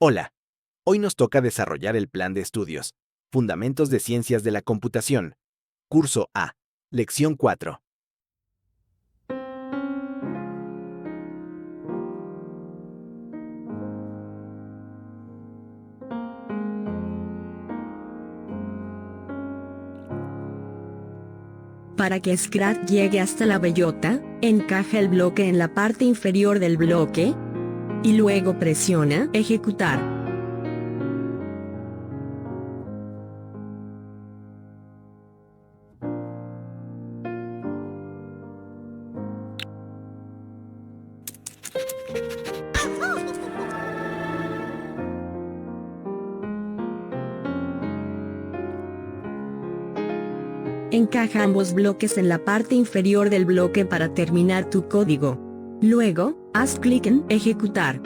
Hola, hoy nos toca desarrollar el plan de estudios, Fundamentos de Ciencias de la Computación, Curso A, Lección 4. Para que Scratch llegue hasta la bellota, encaja el bloque en la parte inferior del bloque y luego presiona Ejecutar. Encaja ambos bloques en la parte inferior del bloque para terminar tu código. Luego, haz clic en Ejecutar.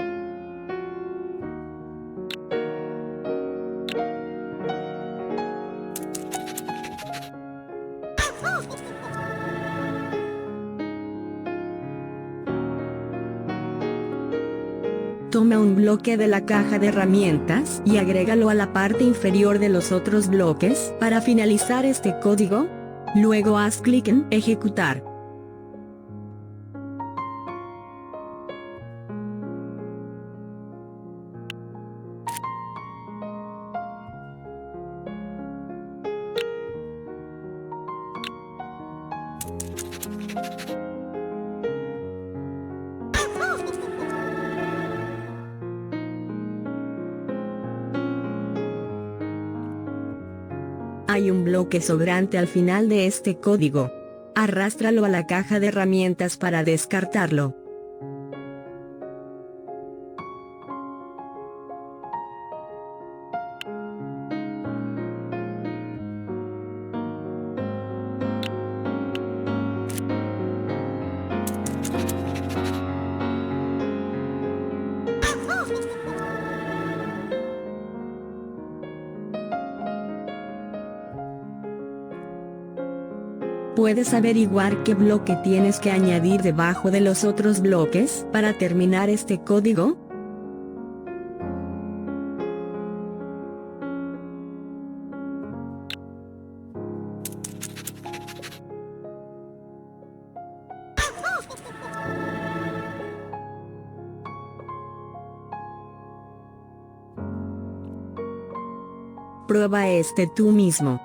Toma un bloque de la caja de herramientas y agrégalo a la parte inferior de los otros bloques para finalizar este código. Luego haz clic en Ejecutar. Hay un bloque sobrante al final de este código. Arrástralo a la caja de herramientas para descartarlo. Puedes averiguar qué bloque tienes que añadir debajo de los otros bloques para terminar este código. Prueba este tú mismo.